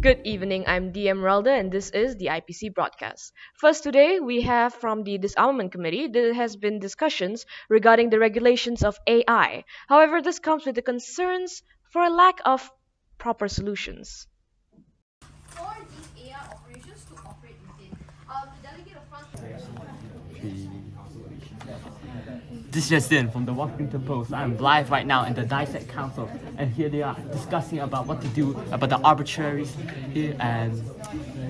Good evening, I'm Emeralda and this is the IPC Broadcast. First today we have from the Disarmament Committee there has been discussions regarding the regulations of AI. However, this comes with the concerns for a lack of proper solutions. For these AI operations to operate within, the delegate of France. This is Justin from the Washington Post. I'm live right now in the DISEC Council, and here they are discussing about what to do about the arbitraries here, and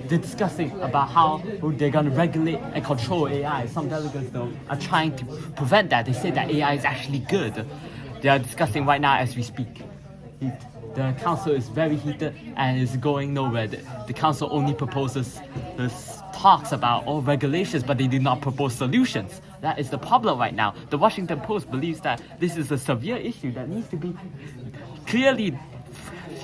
they're discussing about how they're going to regulate and control AI. Some delegates, though, are trying to prevent that. They say that AI is actually good. They are discussing right now as we speak. The council is very heated and is going nowhere. The council only proposes talks about all regulations, but they do not propose solutions. That is the problem right now. The Washington Post believes that this is a severe issue that needs to be clearly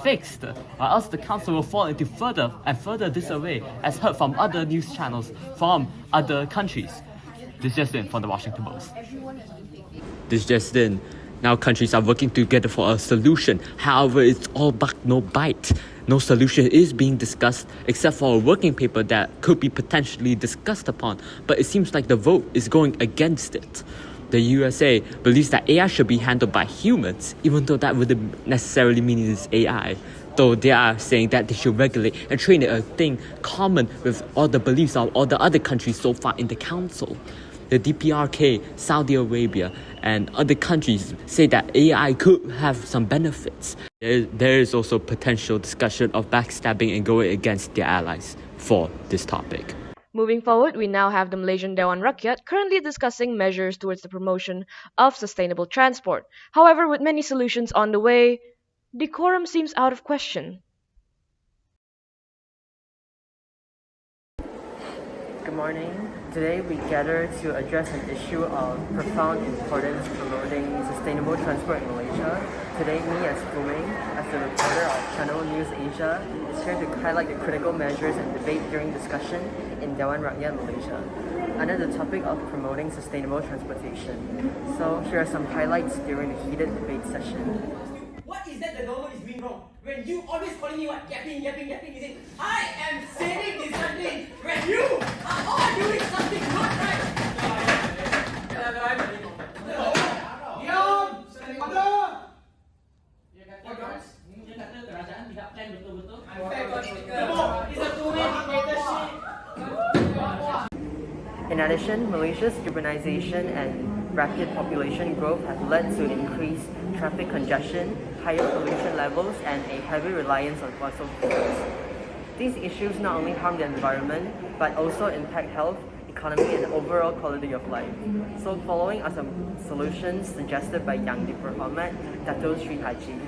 fixed, or else the council will fall into further and further disarray, as heard from other news channels from other countries. This is Justin from the Washington Post. This is Justin. Now countries are working together for a solution. However, it's all bark, no bite. No solution is being discussed except for a working paper that could be potentially discussed upon, but it seems like the vote is going against it. The USA believes that AI should be handled by humans, even though that wouldn't necessarily mean it's AI. Though they are saying that they should regulate and train it, a thing common with all the beliefs of all the other countries so far in the council. The DPRK, Saudi Arabia, and other countries say that AI could have some benefits. There is also potential discussion of backstabbing and going against their allies for this topic. Moving forward, we now have the Malaysian Dewan Rakyat currently discussing measures towards the promotion of sustainable transport. However, with many solutions on the way, decorum seems out of question. Good morning. Today we gather to address an issue of profound importance promoting sustainable transport in Malaysia. Today, me as Fuming, as the reporter of Channel News Asia, is here to highlight the critical measures and debate during discussion in Dewan Rakyat, Malaysia, under the topic of promoting sustainable transportation. So here are some highlights during the heated debate session. What is that the government is doing wrong? When you always calling me what? Yapping, you say, I am saying this something when you are all doing something not right. Diam! Ada! What guys? Dia kata kerajaan tidak plan betul-betul. It's a two-way dictatorship. In addition, Malaysia's urbanization and rapid population growth have led to increased traffic congestion, higher pollution levels, and a heavy reliance on fossil fuels. These issues not only harm the environment, but also impact health, economy, and overall quality of life. So following are some solutions suggested by Yang Diperhormat, Dato Sri Haji.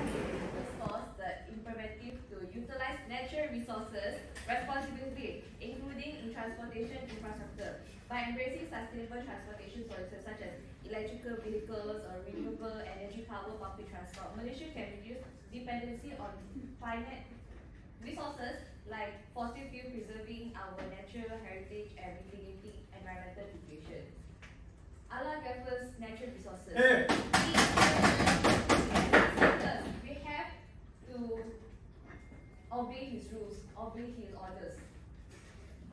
The imperative to utilize natural resources responsibly, including in transportation infrastructure, by embracing sustainable transportation sources such as electrical vehicles or renewable energy power public transport. Malaysia can reduce dependency on finite resources like fossil fuel, preserving our natural heritage and mitigating environmental degradation. Allah gave us natural resources. We have to obey his rules, obey his orders.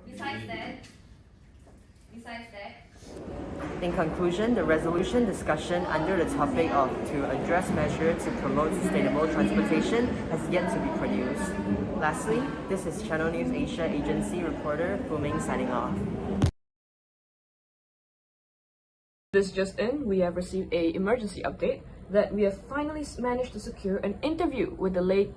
Besides that, in conclusion, the resolution discussion under the topic of to address measures to promote sustainable transportation has yet to be produced. Lastly, this is Channel News Asia agency reporter Fuming signing off. This just in, we have received an emergency update that we have finally managed to secure an interview with the late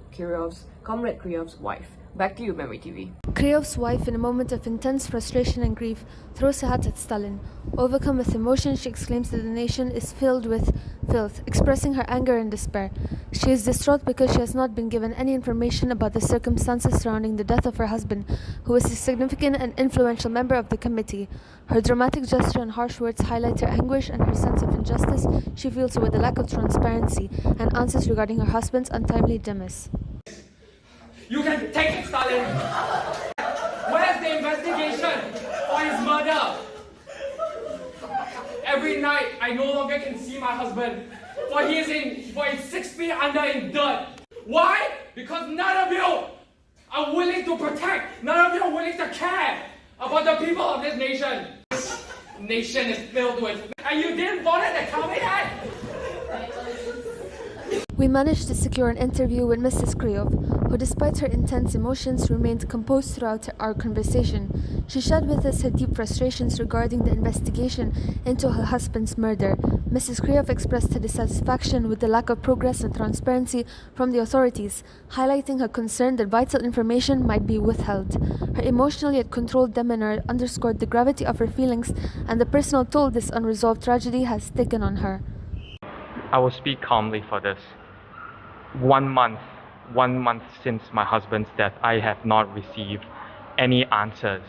Comrade Kryov's wife. Back to you, MemriTV. Kryov's wife, in a moment of intense frustration and grief, throws her hat at Stalin. Overcome with emotion, she exclaims that the nation is filled with filth, expressing her anger and despair. She is distraught because she has not been given any information about the circumstances surrounding the death of her husband, who was a significant and influential member of the committee. Her dramatic gesture and harsh words highlight her anguish and her sense of injustice she feels over the lack of transparency and answers regarding her husband's untimely demise. You can take it, Stalin. Where's the investigation for his murder? Every night, I no longer can see my husband, for he's 6 feet under in dirt. Why? Because none of you are willing to protect. None of you are willing to care about the people of this nation. This nation is filled with... And you didn't bother to tell me that? We managed to secure an interview with Mrs. Kryov, who despite her intense emotions remained composed throughout our conversation. She shared with us her deep frustrations regarding the investigation into her husband's murder. Mrs. Kryov expressed her dissatisfaction with the lack of progress and transparency from the authorities, highlighting her concern that vital information might be withheld. Her emotional yet controlled demeanor underscored the gravity of her feelings and the personal toll this unresolved tragedy has taken on her. I will speak calmly for this. 1 month since my husband's death, I have not received any answers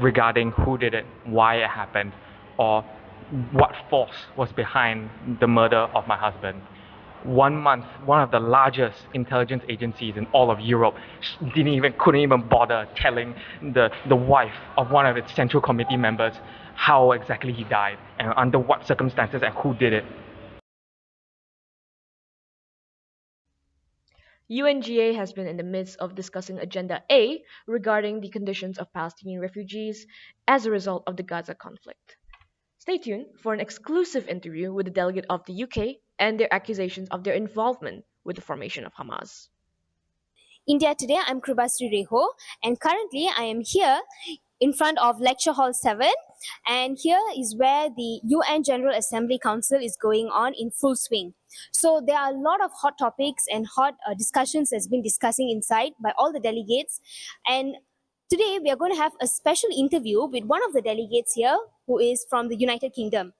regarding who did it, why it happened, or what force was behind the murder of my husband. 1 month, one of the largest intelligence agencies in all of Europe couldn't even bother telling the wife of one of its central committee members how exactly he died and under what circumstances and who did it. UNGA has been in the midst of discussing Agenda A regarding the conditions of Palestinian refugees as a result of the Gaza conflict. Stay tuned for an exclusive interview with the delegate of the UK and their accusations of their involvement with the formation of Hamas. India Today, I'm Krubasri Reho, and currently I am here in front of Lecture Hall 7, and here is where the UN General Assembly Council is going on in full swing. So there are a lot of hot topics and hot discussions that's been discussing inside by all the delegates, and today we are going to have a special interview with one of the delegates here who is from the United Kingdom.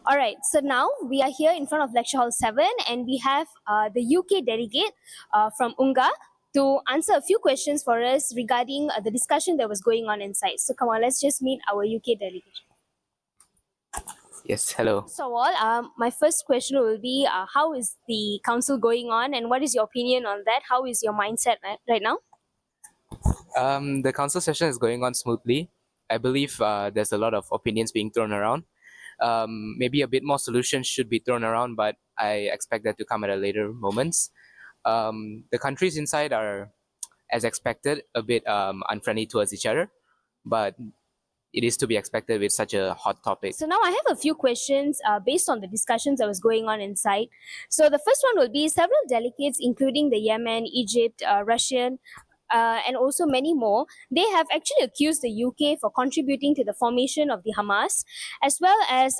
All right, so now we are here in front of Lecture Hall 7, and we have the UK delegate from UNGA to answer a few questions for us regarding the discussion that was going on inside. So come on, let's just meet our UK delegate. Yes, hello. So my first question will be, how is the council going on, and what is your opinion on that? How is your mindset right now? The council session is going on smoothly. I believe there's a lot of opinions being thrown around. Maybe a bit more solutions should be thrown around, but I expect that to come at a later moments. The countries inside are, as expected, a bit unfriendly towards each other, but it is to be expected with such a hot topic. So now I have a few questions based on the discussions that was going on inside. So the first one will be, several delegates, including the Yemen, Egypt, Russian, and also many more, they have actually accused the UK for contributing to the formation of the Hamas, as well as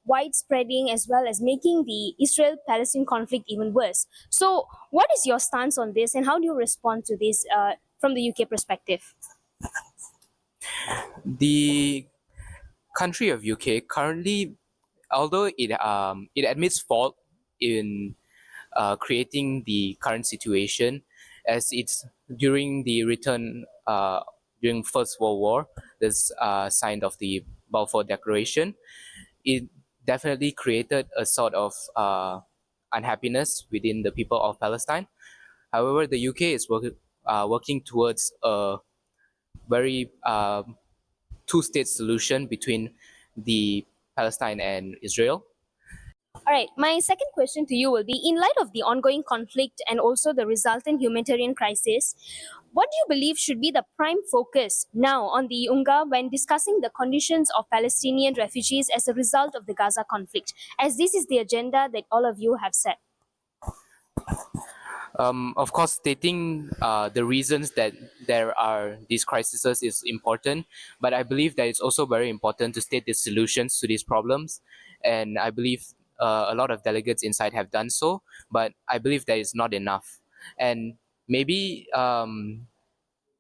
widespreading, as well as making the Israel-Palestine conflict even worse. So what is your stance on this, and how do you respond to this from the UK perspective? The country of UK currently, although it admits fault in creating the current situation, as it's during the during First World War, this signed of the Balfour Declaration, it definitely created a sort of unhappiness within the people of Palestine. However, the UK is working towards a very two-state solution between the Palestine and Israel. All right, my second question to you will be, in light of the ongoing conflict and also the resultant humanitarian crisis, what do you believe should be the prime focus now on the UNGA when discussing the conditions of Palestinian refugees as a result of the Gaza conflict, as this is the agenda that all of you have set? Of course, stating the reasons that there are these crises is important, but I believe that it's also very important to state the solutions to these problems, and I believe a lot of delegates inside have done so, but I believe that is not enough, and maybe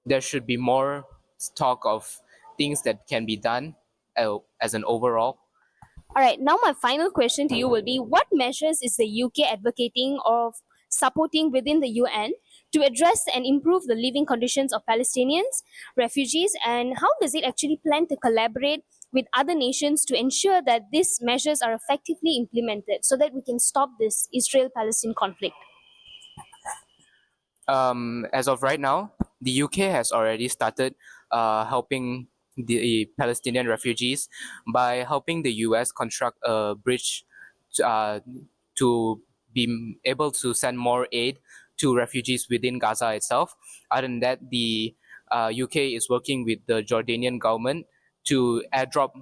there should be more talk of things that can be done as an overall. All right, now my final question to you will be, what measures is the UK advocating or supporting within the UN to address and improve the living conditions of Palestinians, refugees, and how does it actually plan to collaborate with other nations to ensure that these measures are effectively implemented so that we can stop this Israel-Palestine conflict? As of right now, the UK has already started helping the Palestinian refugees by helping the US construct a bridge to be able to send more aid to refugees within Gaza itself. Other than that, the UK is working with the Jordanian government to airdrop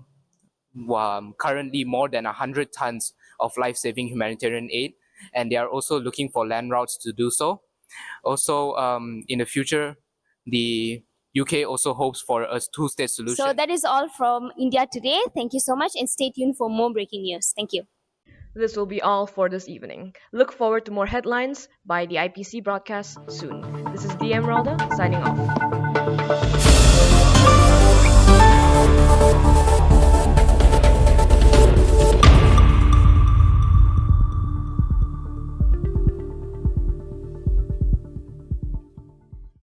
currently more than 100 tons of life-saving humanitarian aid, and they are also looking for land routes to do so. Also, in the future, the UK also hopes for a two-state solution. So that is all from India Today. Thank you so much, and stay tuned for more breaking news. Thank you. This will be all for this evening. Look forward to more headlines by the IPC broadcast soon. This is the Emeralda signing off.